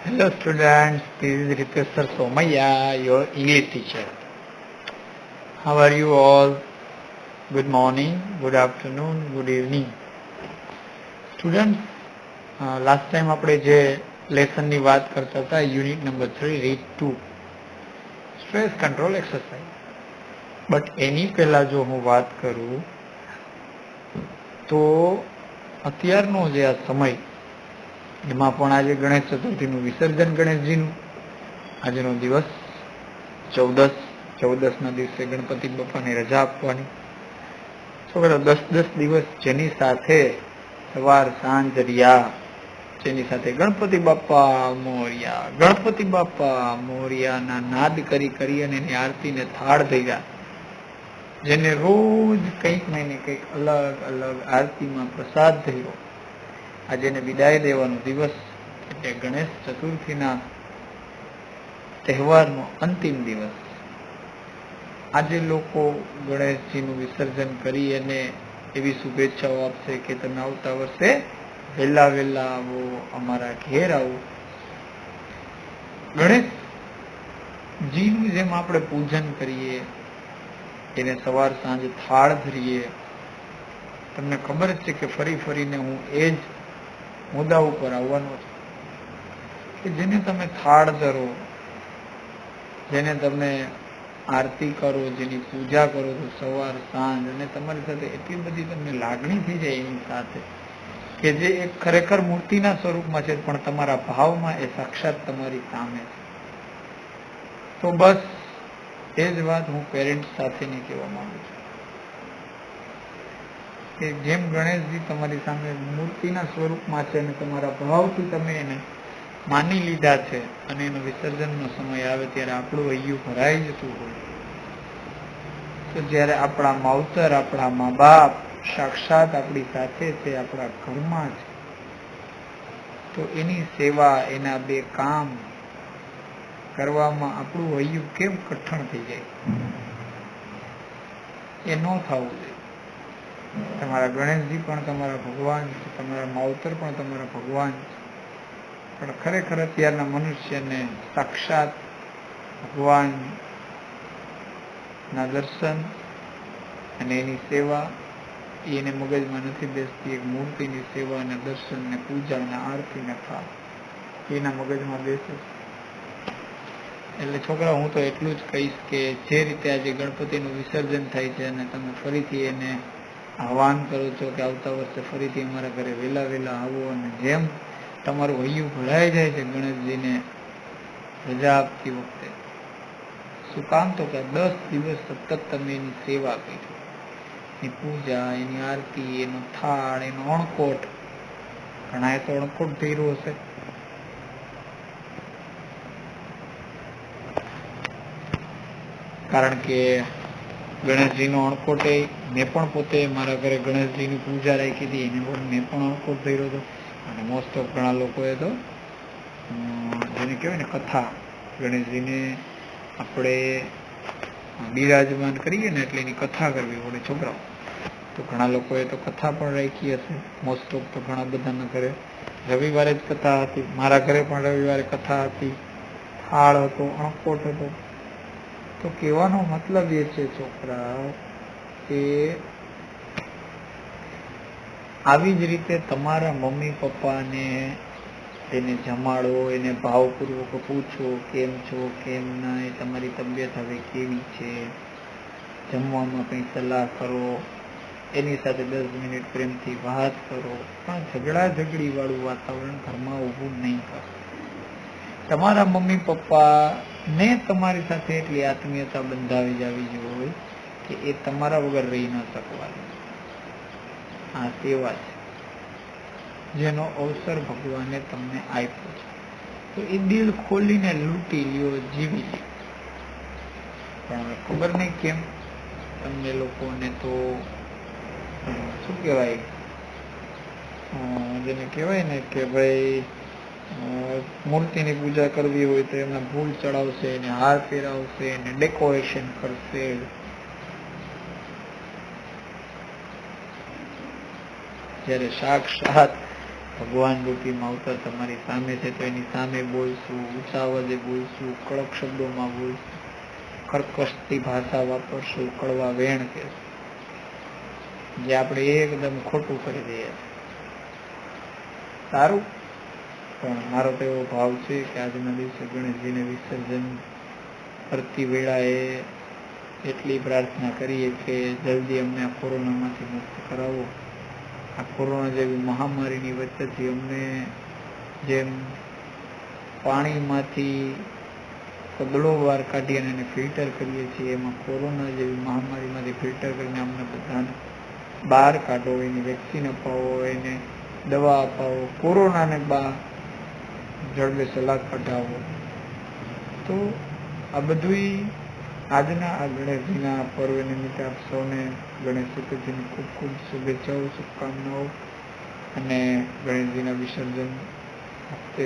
Hello students, this is Ritesh Sir Somaya, your English teacher. How are you all? Good morning, good afternoon, good evening. Students, last time આપણે જે લેસનની વાત કરતા હતા unit number 3 read 2 stress control exercise. But એની પહેલા જો હું વાત કરું તો અત્યારનો જે આ સમય એમાં પણ આજે ગણેશ ચતુર્થીનું વિસર્જન ગણેશજીનું આજનો દિવસ 14 દિવસે ગણપતિ બાપાની રજા આપવાની. છોકરા 10 દિવસ જેની સાથે સવાર સાંજ રહ્યા, જેની સાથે ગણપતિ બાપા મોરિયાના નાદ કરી અને એની આરતીને થાળ ધર્યા, જેને રોજ કંઈક ને કંઈક અલગ અલગ આરતીમાં પ્રસાદ ધર્યો. આજે એને વિદાય દેવાનો દિવસ એટલે ગણેશ ચતુર્થીના તહેવારનો અંતિમ દિવસ. આજે લોકો ગણેશજીનું વિસર્જન કરી અને એવી શુભેચ્છાઓ આપશે કે તમે આવતા વર્ષે વહેલા આવો, અમારા ઘેર આવો. ગણેશજીનું જેમ આપણે પૂજન કરીએ, એને સવાર સાંજ થાળ ધરીએ, તમને ખબર જ છે કે ફરીને હું એ જ મુદ્દા ઉપર આવવાનો છું કે જેને તમે થાળ ધરો, જેને તમે આરતી કરો, જેની પૂજા કરો તો સવાર સાંજ, અને તમારી સાથે એટલી બધી તમને લાગણી થઈ જાય એની સાથે કે જે એક ખરેખર મૂર્તિના સ્વરૂપમાં છે પણ તમારા ભાવમાં એ સાક્ષાત તમારી સામે છે. તો બસ એ જ વાત હું પેરેન્ટ્સ સાથેની કહેવા માંગુ છું કે જેમ ગણેશજી તમારી સામે મૂર્તિના સ્વરૂપમાં છે અને તમારા ભાવથી તમે એને માની લીધા છે અને એનો વિસર્જનનો સમય આવે ત્યારે આપણું હૈયું ભરાઈ જતું હોય, તો જ્યારે આપણા માવતર, આપણા મા બાપ સાક્ષાત આપણી સાથે છે, આપણા ઘરમાં છે, તો એની સેવા, એના બે કામ કરવામાં આપણું હૈયું કેમ કઠણ થઈ જાય? એ ન થવું જોઈએ. તમારા ગણેશજી પણ તમારા ભગવાન છે, તમારા માવતર પણ તમારા ભગવાન છે, પણ ખરેખર અત્યારના મનુષ્યને સાક્ષાત ભગવાન ના દર્શન અને એની સેવા એને મગજમાં નથી બેસતી. એક મૂર્તિની સેવા અને દર્શન ને પૂજા અને આરતી ને થાળ એના મગજમાં બેસે. એટલે છોકરા, હું તો એટલું જ કહીશ કે જે રીતે આજે ગણપતિનું વિસર્જન થાય છે અને તમે ફરીથી એને આહવાન કરો છો કે આવતા વર્ષે ફરીથી અમારા ઘરે વહેલા આવો, અને જેમ તમારું હૈયું ભરાઈ જાય છે ગણેશજીને રજા આપતી વખતે, શું કામ? તો કે 10 દિવસ સતત તમે એની સેવા કરી, એની પૂજા, એની આરતી, એનો થાળ, એનો અણકોટ. ઘણાએ તો અણકોટ ધર્યો હશે. કારણ કે ગણેશજીનો અણકોટ મેં પણ પોતે મારા ઘરે ગણેશજીની પૂજા રાખી હતી, એને પણ મેં પણ અણકોટ ધર્યો હતો. અને મોસ્ટ ઓફ ઘણા લોકોએ તો જેને કહેવાય ને કથા, ગણેશજીને આપણે બિરાજમાન કરીએ ને એટલે એની કથા કરવી પડે છોકરાઓ, તો ઘણા લોકોએ તો કથા પણ રાખી હશે. મોસ્ટ ઓફ તો ઘણા બધાના ઘરે રવિવારે જ કથા હતી. મારા ઘરે પણ રવિવારે કથા હતી, થાળ હતો, અણકોટ હતો. તો કહેવાનો મતલબ એ છે છોકરા કે આવી જ રીતે તમારા મમ્મી પપ્પાને એને જમાડો, એને ભાવપૂર્વક પૂછો કેમ છો, કેમ ના, તમારી તબિયત હવે કેવી છે, જમવામાં કંઈ સલાહ કરો, એની સાથે 10 મિનિટ પ્રેમથી વાત કરો, પણ ઝઘડી વાળું વાતાવરણ ઘરમાં ઊભું નહીં કરો. તમારા મમ્મી પપ્પાને તમારી સાથે એટલી આત્મીયતા બંધાવી જવી જોઈએ કે એ તમારા વગર રહી ન શકવા. આ સેવા છે જેનો અવસર ભગવાને તમને આપ્યો છે, તો એ દિલ ખોલીને લૂંટી લ્યો, જીવી લ્યો. પણ હવે ખબર નહીં કેમ તમને લોકોને તો શું કહેવાય, જેને કહેવાય ને કે ભાઈ મૂર્તિની પૂજા કરવી હોય તો એમને ફૂલ ચડાવશે, એને હાર પહેરાવશે, એને ડેકોરેશન કરશે. જ્યારે સાક્ષાત ભગવાન રૂપી માવતર તમારી સામે છે તો એની સામે બોલશું, ઊંચા અવાજે બોલશું, કડક શબ્દોમાં બોલશું, કર્કશથી ભાષા વાપરશું, કડવા વેણ કહેશું, જે આપણે એકદમ ખોટું કરી દઈએ. સારું, પણ મારો તો એવો ભાવ છે કે આજના દિવસે ગણેશજીને વિસર્જન કરતી વેળાએ એટલી પ્રાર્થના કરીએ કે જલ્દી અમને આ કોરોનામાંથી મુક્ત કરાવો. આ કોરોના જેવી મહામારીની વચ્ચેથી અમને જેમ પાણીમાંથી કદડો વાર કાઢી અને એને ફિલ્ટર કરીએ છીએ, એમાં કોરોના જેવી મહામારીમાંથી ફિલ્ટર કરીને અમને બધાને બહાર કાઢો, એની વેક્સિન અપાવો, એને દવા અપાવો, કોરોનાને જડબે સલાહ કઢાવો. તો આ બધું આજના આ ગણેશજીના પર્વ નિમિત્તે આપ સૌને ગણેશ ચતુર્થીની ખૂબ ખૂબ શુભેચ્છાઓ, શુભકામનાઓ. અને ગણેશજીના વિસર્જન વખતે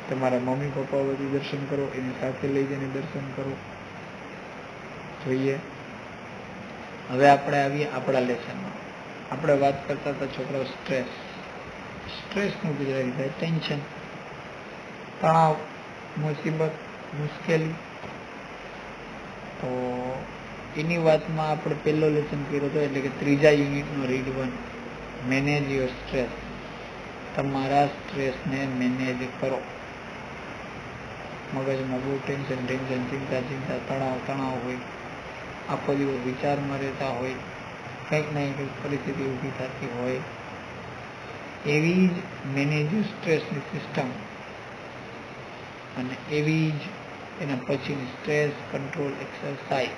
તમારા મમ્મી પપ્પા વતી દર્શન કરો, એને સાથે લઈ જઈને દર્શન કરો. જોઈએ હવે આપણે આવીએ આપણા લેસનમાં. આપણે વાત કરતા હતા છોકરાઓ સ્ટ્રેસનું ગુજરાતી થાય ટેન્શન, તણાવ, મુસીબત, મુશ્કેલી. તો એની વાતમાં આપણે પહેલો લેસન કર્યો હતો, એટલે કે ત્રીજા યુનિટનો રીડ 1, મેનેજ યોર સ્ટ્રેસ. તમારા સ્ટ્રેસને મેનેજ કરો. મગજમાં બહુ ટેન્શન, ચિંતા, તણાવ હોય, આખો દિવસ વિચારમાં રહેતા હોય, કંઈક ને કંઈક પરિસ્થિતિ ઊભી થતી હોય, એવી જ મેનેજ યોર સ્ટ્રેસની સિસ્ટમ અને એવી જ એના પછીની stress control exercise.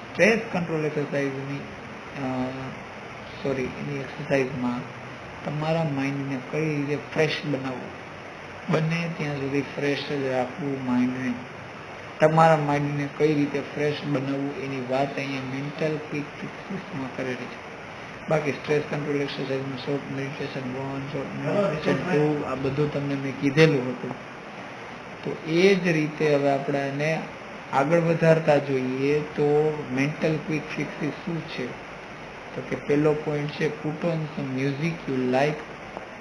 Stress control એક્સરસાઇઝની એની એક્સરસાઇઝમાં તમારા માઇન્ડને કઈ રીતે ફ્રેશ બનાવવું, બને ત્યાં સુધી ફ્રેશ જ રાખવું માઇન્ડને. તમારા માઇન્ડને કઈ રીતે ફ્રેશ બનાવવું એની વાત અહીંયા મેન્ટલ ક્વિક ફિક્સીસમાં કરેલી છે. બાકી સ્ટ્રેસ કંટ્રોલ એક્સરસાઇઝમાં શોર્ટ મેડિટેશન 1, શોર્ટ મેડિટેશન 2, આ બધું તમને મેં કીધેલું હતું. તો એ જ રીતે હવે આપણે એને આગળ વધારતા જોઈએ. તો મેન્ટલ ક્વિક ફિક્સીસ શું છે? તો કે પહેલો પોઈન્ટ છે, put on some music you like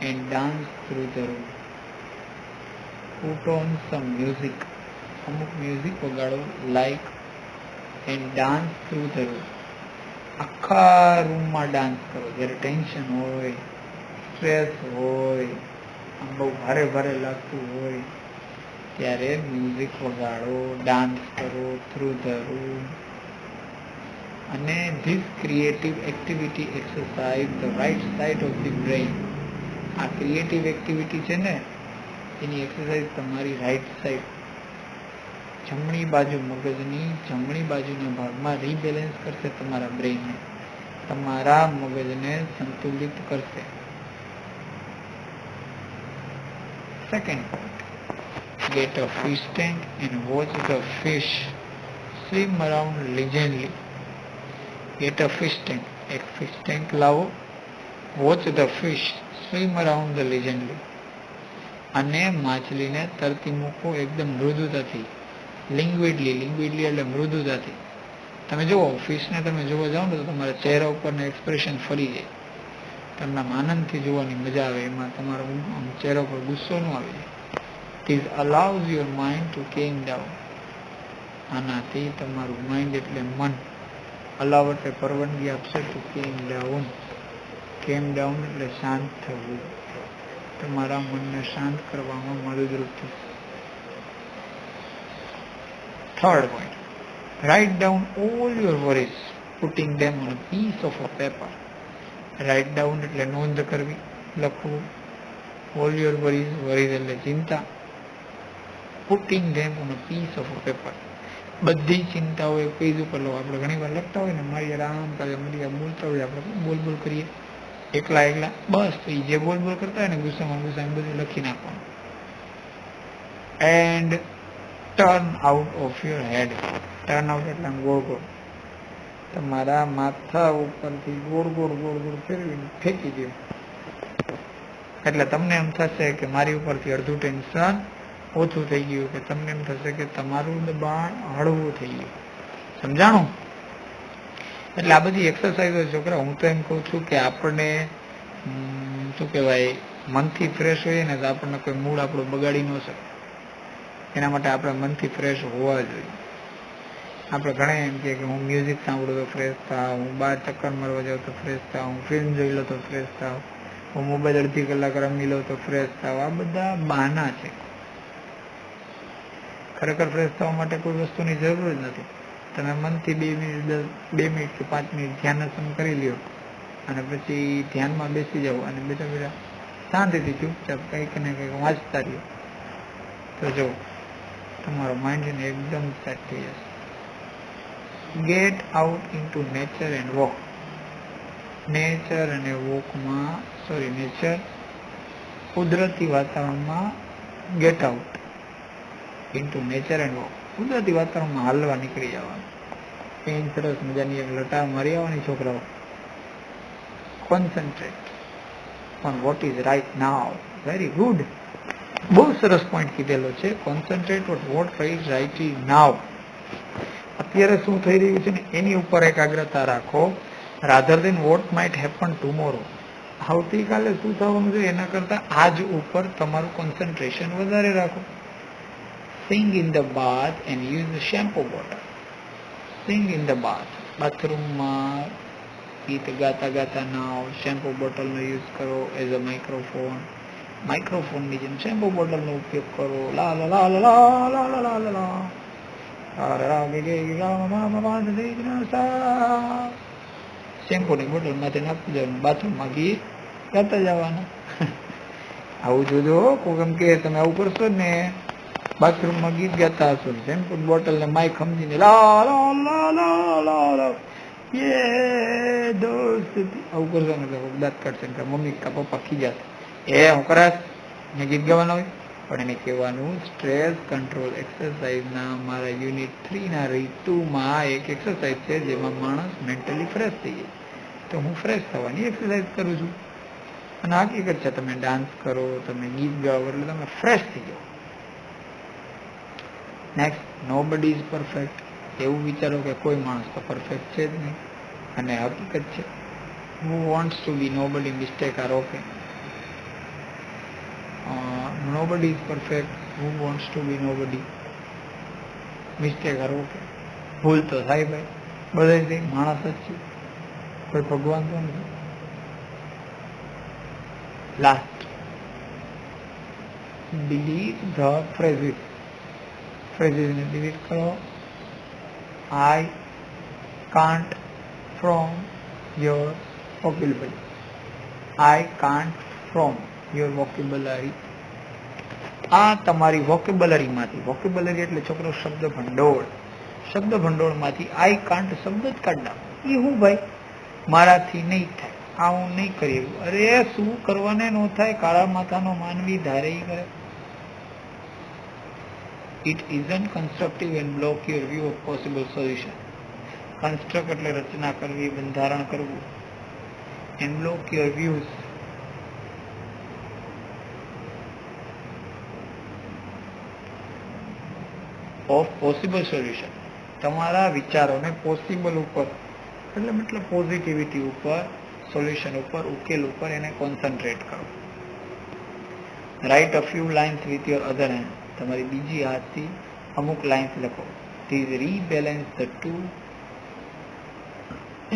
and dance through the room. Put on some music, અમુક મ્યુઝિક વગાડો, like and dance through the room. આખા રૂમમાં ડાન્સ કરો. જ્યારે ટેન્શન હોય, સ્ટ્રેસ હોય, આમ બહુ ભારે ભારે લાગતું હોય, ત્યારે મ્યુઝિક વગાડો, ડાન્સ કરો થ્રુ ધ રૂમ. અને this creative activity exercise the right side of the brain. આ ક્રિએટિવ એક્ટિવિટી છે ને, એની એક્સરસાઇઝ તમારી રાઇટ સાઇડ, જમણી બાજુ, મગજની જમણી બાજુના ભાગમાં રીબેલેન્સ કરશે તમારા બ્રેઇનને, તમારા મગજને સંતુલિત કરશે. Second point, get a fish tank and watch the fish swim around leisurely. Get a fish tank, એક fish tank લાવો, watch the fish swim around the leisurely. અને માછલીને તરતી મૂકો એકદમ મૃદુતાથી, લિંગ્વિડલી એટલે મૃદુતાથી. તમે જુઓ ફિશને, તમે જોવા જાઓ ને તો તમારા ચહેરા ઉપરના એક્સપ્રેશન ફરી જાય, તમને આનંદથી જોવાની મજા આવે, એમાં તમારો ચહેરા ઉપર ગુસ્સો ન આવી જાય. This allows your mind to calm down. આનાથી તમારું માઇન્ડ એટલે મન, અલાવ એટલે પરવાનગી આપશે, to calm down. calm down એટલે શાંત થવું, તમારા મનને શાંત કરવામાં મદદરૂપ થશે. Third point, write down all your worries, putting them on a piece of a paper. write down એટલે નોંધ કરવી, લખવું. all your worries એટલે ચિંતા. putting them on a piece of a paper, બધી ચિંતાઓ એક પેજ ઉપર લો. આપણે ઘણી વાર લખતા હોય ને, મારી આરામ કરે, મારી બોલતા હોય, આપણે બોલ કરીએ એકલા, બસ તો જે બોલ કરતા હોય ને ગુસ્સામાં બધું લખી નાખવાનું. And turn out of your head. Turn out એટલે ગોળ, તમારા માથા ઉપરથી ગોળ ફેરવીને ફેંકી દો. એટલે તમને એમ થશે કે મારી ઉપરથી અડધું ટેન્શન ઓછું થઈ ગયું, કે તમને એમ થશે કે તમારું દબાણ હળવું થઈ ગયું. સમજાણું? એટલે આ બધી એક્સરસાઇઝો છોકરા, હું તો એમ કહું છું કે આપણને શું કહેવાય, મનથી ફ્રેશ હોઈએ ને તો આપણને કોઈ મૂડ આપણું બગાડી ન શકે. એના માટે આપણે મનથી ફ્રેશ હોવા જોઈએ. આપણે ઘણા એમ કે હું મ્યુઝિક સાંભળું તો ફ્રેશ થાવ, હું બહાર ચક્કર મારવા જાઉં તો ફ્રેશ થાવ, હું ફિલ્મ જોઈ લઉં તો ફ્રેશ થાવ, હું મોબાઈલ અડધી કલાક રમી લઉં તો ફ્રેશ થાવ. આ બધા બહાના છે. ખરેખર ફ્રેશ થવા માટે કોઈ વસ્તુની જરૂર જ નથી. તમે મનથી 2 મિનિટ કે 5 મિનિટ ધ્યાન કરી લ્યો અને પછી ધ્યાનમાં બેસી જાઓ અને બેઠા શાંતિથી ચૂપચાપ કંઈક ને કંઈક વાંચતા રહ્યો તો જો તમારો માઇન્ડ એકદમ સેટ થઈ જશે. Get out into nature and walk. Nature અને વોકમાં નેચર કુદરતી વાતાવરણમાં get out into nature and walk. કુદરતી વાતાવરણમાં હાલવા નીકળી જવાનું. કંઈ સરસ મજાની એક લટાર મારી આવવાની છોકરાઓ. Concentrate on what is right now. Very good. બહુ સરસ પોઈન્ટ કીધેલો છે. Concentrate on what is right now. અત્યારે શું થઈ રહ્યું છે ને એની ઉપર એકાગ્રતા રાખો, rather than what might happen tomorrow. આવતીકાલે શું થવાનું છે એના કરતા આજ ઉપર તમારું કોન્સન્ટ્રેશન વધારે રાખો. Sing in the bath and use the shampoo bottle. Sing in the bath. બાથરૂમમાં ગીત ગાતા ગાતા નાવ. શેમ્પુ બોટલનો યુઝ કરો એઝ અ માઇક્રોફોન. માઇક્રોફોનની જેમ શેમ્પુ બોટલનો ઉપયોગ કરો. લા લા લા લા લા લા લા લા લા. શેમ્પુની બોટલમાંથી નાખી જવાનું, બાથરૂમમાં ગીત ગાતા જવાના. આવું જોજો. કોઈ એમ કે તમે આવું કરશો ને, બાથરૂમમાં ગીત ગાતા હશો, શેમ્પુ બોટલ ને માઇક સમજીને લા લા લા લા લા લા યે દોસ્ત આવું કરશો ને તો દાંત કાઢશે ને મમ્મી કા પપ્પા ખીજાશે. હું કરાશ ને ગીત ગાવાના હોય. પણ એને કહેવાનું સ્ટ્રેસ કંટ્રોલ એક્સરસાઇઝના મારા યુનિટ 3ના રીતુમાં એક એક્સરસાઇઝ છે જેમાં માણસ મેન્ટલી ફ્રેશ થઈ જાય. તો હું ફ્રેશ થવાની એક્સરસાઇઝ કરું છું. અને હકીકત છે, તમે ડાન્સ કરો, તમે ગીત ગાઓ એટલે તમે ફ્રેશ થઈ જાઓ. Next, nobody is perfect. એવું વિચારો કે કોઈ માણસ તો પરફેક્ટ છે જ નહીં. અને હકીકત છે, who wants to be nobody, mistake are okay. Nobody is perfect. Who wants to be nobody, mistake are okay. ભૂલ તો થાય ભાઈ, બધા માણસ જ છે, કોઈ ભગવાન તો નથી. Last, delete the phrases. ફ્રેઝિસને ડિલીટ કરો. I can't from your vocabulary. I can't from your vocabulary. આ તમારી વોકેબલરીમાંથી, વોકેબલરી એટલે છોકરો શબ્દ ભંડોળ, શબ્દ ભંડોળમાંથી આઈ કાન્ટ શબ્દ જ કાઢ નાખો. એ હું ભાઈ, મારાથી નહીં થાય, આ હું નહીં કરી શકું. અરે શું કરવાને ન થાય, કાળા માથાનો માનવી ધારે કરે. It isn't constructive and block your view of possible solution. Construct એટલે રચના કરવી, બંધારણ કરવું. And block your views of possible solution. તમારા વિચારોને પોસિબલ ઉપર એટલે મતલબ પોઝિટિવિટી ઉપર, સોલ્યુશન ઉપર, ઉકેલ ઉપર એને કોન્સન્ટ્રેટ કરો. Write a few lines with your other hand. તમારી બીજી હાથથી અમુક લાઇન્સ લખો. These rebalance the two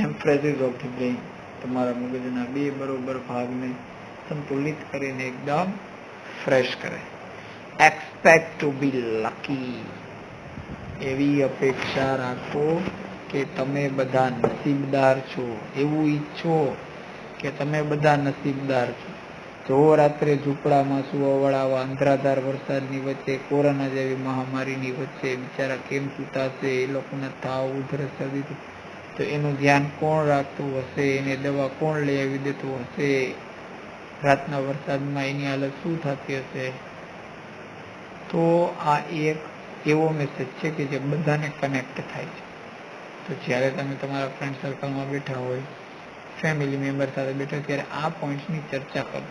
hemispheres of the brain. તમારા મગજના બે બરોબર ભાગને સંતુલિત કરીને એકદમ ફ્રેશ કરે. એક્સપેક્ટ ટુ બી લકી. એવી અપેક્ષા રાખો કે તમે બધા નસીબદાર છો. એવું ઈચ્છો કે તમે બધા નસીબદાર છો. જો રાત્રે ઝૂંપડામાં સુવાવાળા અંધરાધાર વરસાદની વચ્ચે, કોરોના જેવી મહામારીની વચ્ચે બિચારા કેમ સૂતા હશે, એ લોકોને તાવ, ઉધરસ આવી તો એનું ધ્યાન કોણ રાખતું હશે, એને દવા કોણ લઈ આવી દેતું હશે, રાતના વરસાદમાં એની હાલત શું થતી હશે. તો આ એક એવો મેસેજ છે કે જે બધાને કનેક્ટ થાય છે. તો જ્યારે તમે તમારા ફ્રેન્ડ સર્કલમાં બેઠા હોય, ફેમિલી મેમ્બર સાથે બેઠા, ત્યારે આ પોઈન્ટ્સની ચર્ચા કરો.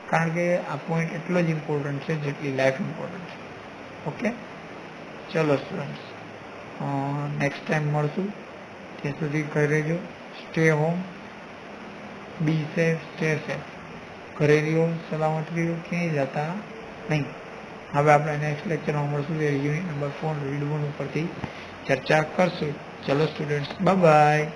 કારણ કે આ પોઈન્ટ એટલો જ ઇમ્પોર્ટન્ટ છે જેટલી લાઈફ ઇમ્પોર્ટન્ટ છે. ઓકે, ચલો સ્ટુડન્ટ્સ, નેક્સ્ટ ટાઈમ મળશું. ત્યાં સુધી ઘરે રહેજો. સ્ટે હોમ, બી સેફ, સ્ટે સેફ, ઘરે રહ્યો, સલામત રહ્યો, ક્યાંય જતા નહીં. હવે આપણે નેક્સ્ટ લેક્ચરમાં મળશું યુનિટ નંબર 4 રીડ 1 ઉપરથી ચર્ચા કરશું. ચલો સ્ટુડન્ટ્સ, બાય બાય.